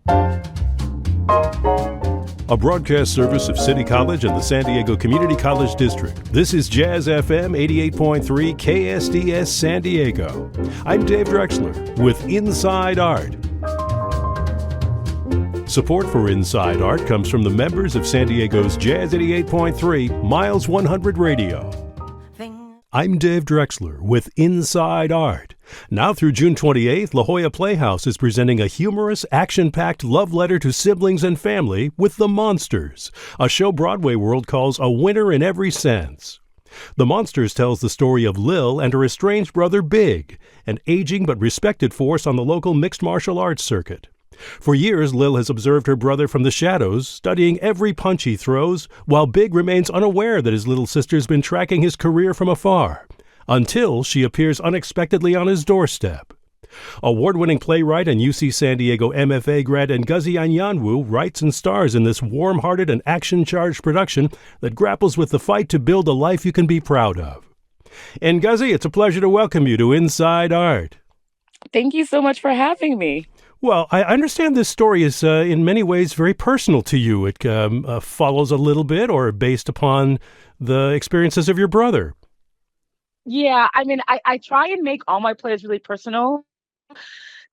A broadcast service of City College and the San Diego Community College District. This is Jazz FM 88.3 KSDS San Diego. I'm Dave Drexler with Inside Art. Support for Inside Art comes from the members of San Diego's Jazz 88.3 Miles 100 Radio. I'm Dave Drexler with Inside Art. Now through June 28th, Jolla Playhouse is presenting a humorous, action-packed love letter to siblings and family with The Monsters, a show Broadway World calls a winner in every sense. The Monsters tells the story of Lil and her estranged brother Big, an aging but respected force on the local mixed martial arts circuit. For years, Lil has observed her brother from the shadows, studying every punch he throws, while Big remains unaware that his little sister's been tracking his career from afar, until she appears unexpectedly on his doorstep. Award-winning playwright and UC San Diego MFA grad Ngozi Anyanwu writes and stars in this warm-hearted and action-charged production that grapples with the fight to build a life you can be proud of. Ngozi, it's a pleasure to welcome you to Inside Art. Thank you so much for having me. Well, I understand this story is in many ways very personal to you. It follows a little bit or based upon the experiences of your brother. Yeah, I mean, I try and make all my plays really personal.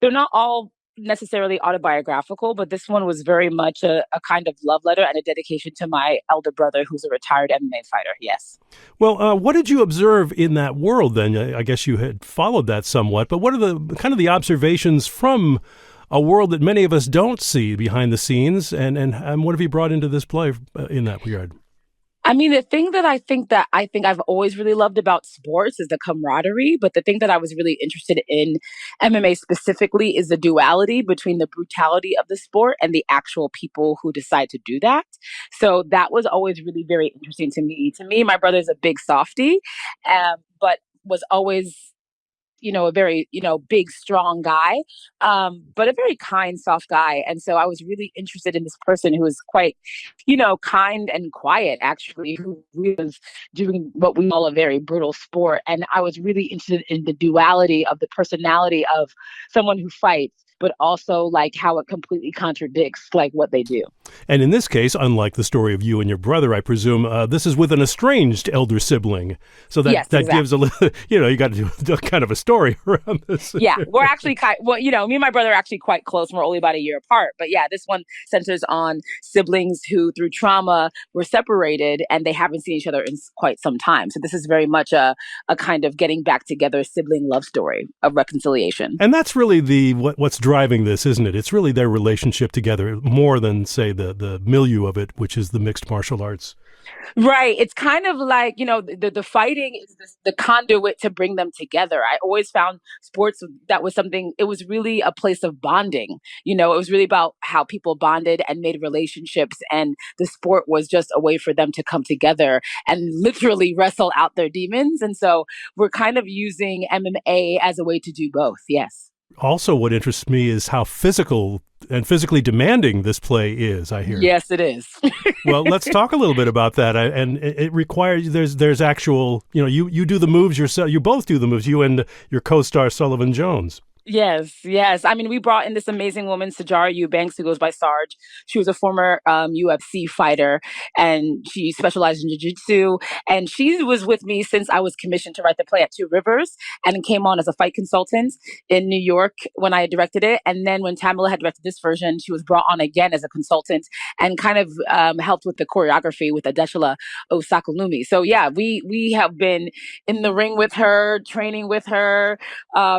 They're not all necessarily autobiographical, but this one was very much a kind of love letter and a dedication to my elder brother, who's a retired MMA fighter, yes. Well, what did you observe in that world then? I guess you had followed that somewhat, but what are the kind of the observations from a world that many of us don't see behind the scenes, and what have you brought into this play in that regard? I mean, the thing that I think I've always really loved about sports is the camaraderie, but the thing that I was really interested in MMA specifically is the duality between the brutality of the sport and the actual people who decide to do that. So that was always really very interesting to me. To me, my brother's a big softie, but was always a very, big, strong guy, but a very kind, soft guy. And so I was really interested in this person who was quite, kind and quiet, actually, who was doing what we call a very brutal sport. And I was really interested in the duality of the personality of someone who fights, but also like how it completely contradicts like what they do. And in this case, unlike the story of you and your brother, I presume this is with an estranged elder sibling. So that, yes, that exactly. gives a little, you got to do kind of a story around this. Yeah, we're actually me and my brother are actually quite close. We're only about a year apart. But yeah, this one centers on siblings who through trauma were separated and they haven't seen each other in quite some time. So this is very much a kind of getting back together sibling love story of reconciliation. And that's really what's driving this, isn't it? It's really their relationship together more than, say, the milieu of it, which is the mixed martial arts. Right. It's kind of like, the fighting is the conduit to bring them together. I always found sports, that was something, it was really a place of bonding. It was really about how people bonded and made relationships. And the sport was just a way for them to come together and literally wrestle out their demons. And so we're kind of using MMA as a way to do both. Yes. Also, what interests me is how physical and physically demanding this play is, I hear. Yes, it is. Well, let's talk a little bit about that. And it requires, there's actual, you do the moves yourself. You both do the moves, you and your co-star Sullivan Jones. Yes. I mean, we brought in this amazing woman, Sajara Eubanks, who goes by Sarge. She was a former UFC fighter, and she specialized in jiu-jitsu. And she was with me since I was commissioned to write the play at Two Rivers, and came on as a fight consultant in New York when I directed it. And then when Tamala had directed this version, she was brought on again as a consultant and kind of helped with the choreography with Adeshala Osakalumi. So yeah, we have been in the ring with her, training with her.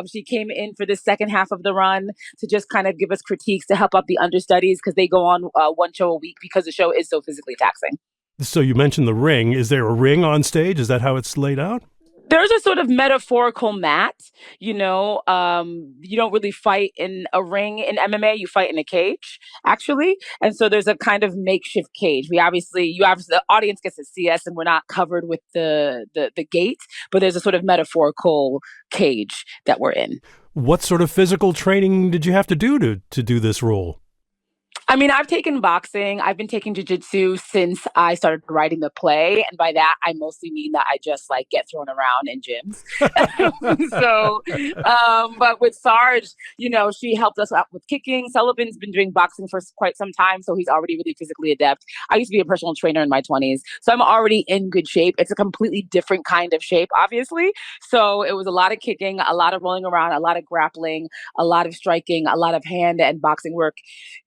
She came in for the second half of the run to just kind of give us critiques to help out the understudies because they go on one show a week because the show is so physically taxing. So you mentioned the ring. Is there a ring on stage? Is that how it's laid out? There's a sort of metaphorical mat, you don't really fight in a ring in MMA, you fight in a cage, actually. And so there's a kind of makeshift cage. The audience gets to see us and we're not covered with the gate, but there's a sort of metaphorical cage that we're in. What sort of physical training did you have to do to do this role? I mean, I've taken boxing. I've been taking jujitsu since I started writing the play. And by that, I mostly mean that I just like get thrown around in gyms. But with Sarge, she helped us out with kicking. Sullivan's been doing boxing for quite some time. So he's already really physically adept. I used to be a personal trainer in my 20s. So I'm already in good shape. It's a completely different kind of shape, obviously. So it was a lot of kicking, a lot of rolling around, a lot of grappling, a lot of striking, a lot of hand and boxing work.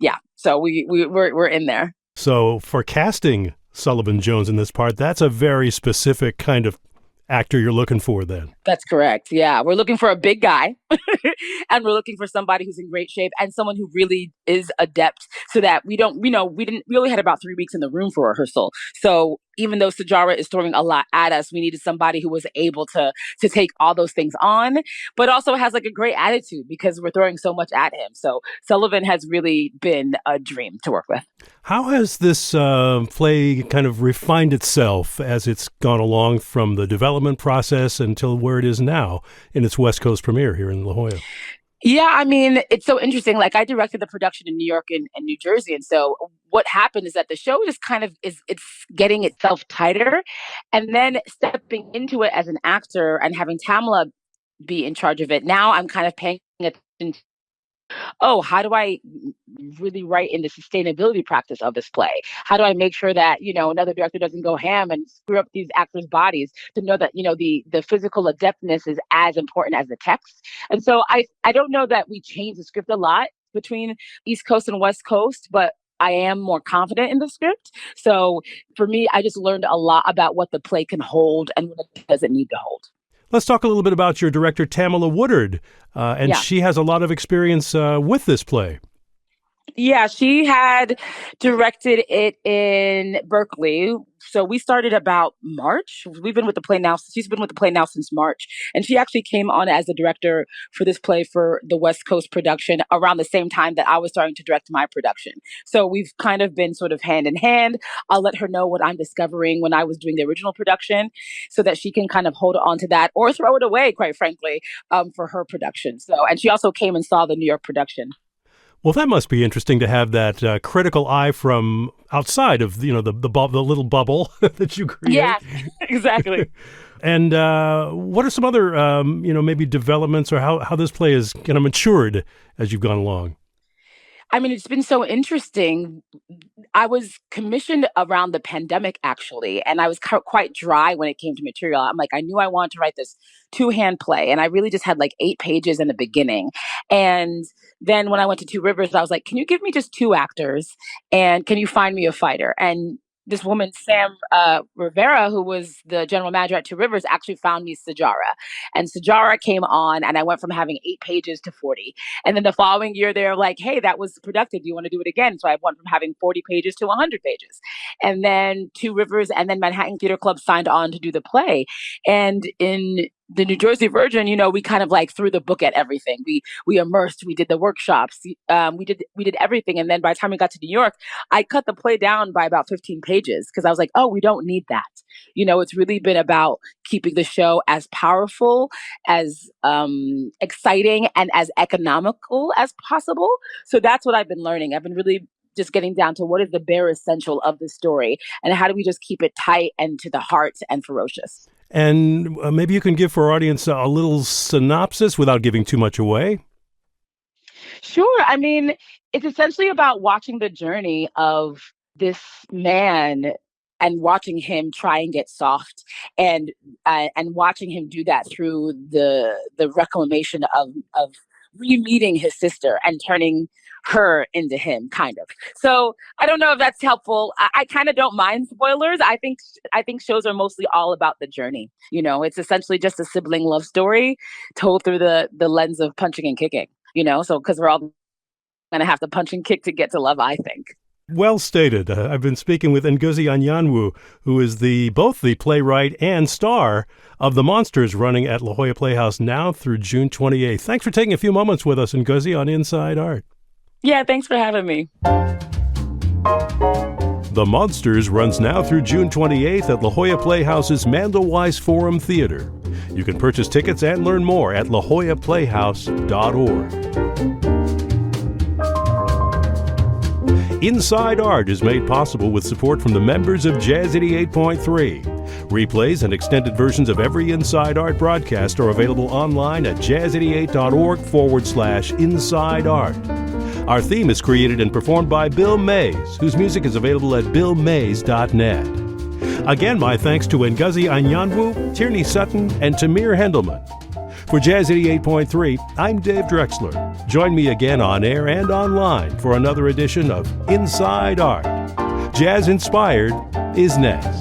Yeah. So we're in there. So for casting Sullivan Jones in this part, that's a very specific kind of actor you're looking for then. That's correct. Yeah. We're looking for a big guy and we're looking for somebody who's in great shape and someone who really is adept so that we only had about 3 weeks in the room for rehearsal. So even though Sajara is throwing a lot at us, we needed somebody who was able to take all those things on, but also has like a great attitude because we're throwing so much at him. So Sullivan has really been a dream to work with. How has this play kind of refined itself as it's gone along from the development process until where it is now in its West Coast premiere here in La Jolla? Yeah, I mean, it's so interesting. Like I directed the production in New York and New Jersey. And so what happened is that the show just kind of it's getting itself tighter. And then stepping into it as an actor and having Tamala be in charge of it. Now I'm kind of paying attention. Oh, how do I really write in the sustainability practice of this play? How do I make sure that, another director doesn't go ham and screw up these actors' bodies to know that, the physical adeptness is as important as the text. And so I don't know that we change the script a lot between East Coast and West Coast, but I am more confident in the script. So for me, I just learned a lot about what the play can hold and what it doesn't need to hold. Let's talk a little bit about your director, Tamala Woodard. She has a lot of experience with this play. Yeah, she had directed it in Berkeley. So we started about March. We've been with the play now. She's been with the play now since March. And she actually came on as the director for this play for the West Coast production around the same time that I was starting to direct my production. So we've kind of been sort of hand in hand. I'll let her know what I'm discovering when I was doing the original production so that she can kind of hold on to that or throw it away, quite frankly, for her production. And she also came and saw the New York production. Well, that must be interesting to have that critical eye from outside of the little bubble that you create. Yeah, exactly. And what are some other maybe developments or how this play has kind of matured as you've gone along? I mean, it's been so interesting. I was commissioned around the pandemic, actually, and I was quite dry when it came to material. I'm like, I knew I wanted to write this 2-hand play, and I really just had like 8 pages in the beginning. And then when I went to Two Rivers, I was like, can you give me just 2 actors, and can you find me a fighter? And this woman, Sam Rivera, who was the general manager at Two Rivers, actually found me Sajara. And Sajara came on, and I went from having 8 pages to 40. And then the following year, they're like, hey, that was productive. Do you want to do it again? So I went from having 40 pages to 100 pages. And then Two Rivers and then Manhattan Theater Club signed on to do the play. And in the New Jersey version, we kind of like threw the book at everything. We immersed, we did the workshops, we did everything. And then by the time we got to New York, I cut the play down by about 15 pages because I was like, oh, we don't need that. It's really been about keeping the show as powerful, as exciting, and as economical as possible. So that's what I've been learning. I've been really just getting down to what is the bare essential of the story and how do we just keep it tight and to the heart and ferocious. And maybe you can give for our audience a little synopsis without giving too much away. Sure. I mean, it's essentially about watching the journey of this man and watching him try and get soft and watching him do that through the reclamation of re-meeting his sister and turning her into him, kind of. So I don't know if that's helpful. I kind of don't mind spoilers. I think shows are mostly all about the journey. It's essentially just a sibling love story told through the lens of punching and kicking. So because we're all going to have to punch and kick to get to love, I think. Well stated. I've been speaking with Ngozi Anyanwu, who is both the playwright and star of The Monsters, running at La Jolla Playhouse now through June 28th. Thanks for taking a few moments with us, Ngozi, on Inside Art. Yeah, thanks for having me. The Monsters runs now through June 28th at La Jolla Playhouse's Mandelweiss Forum Theater. You can purchase tickets and learn more at lajollaplayhouse.org. Inside Art is made possible with support from the members of Jazz 88.3. Replays and extended versions of every Inside Art broadcast are available online at jazz88.org/Inside Art. Our theme is created and performed by Bill Mays, whose music is available at billmays.net. Again, my thanks to Ngozi Anyanwu, Tierney Sutton, and Tamir Hendelman. For Jazz 88.3, I'm Dave Drexler. Join me again on air and online for another edition of Inside Art. Jazz Inspired is next.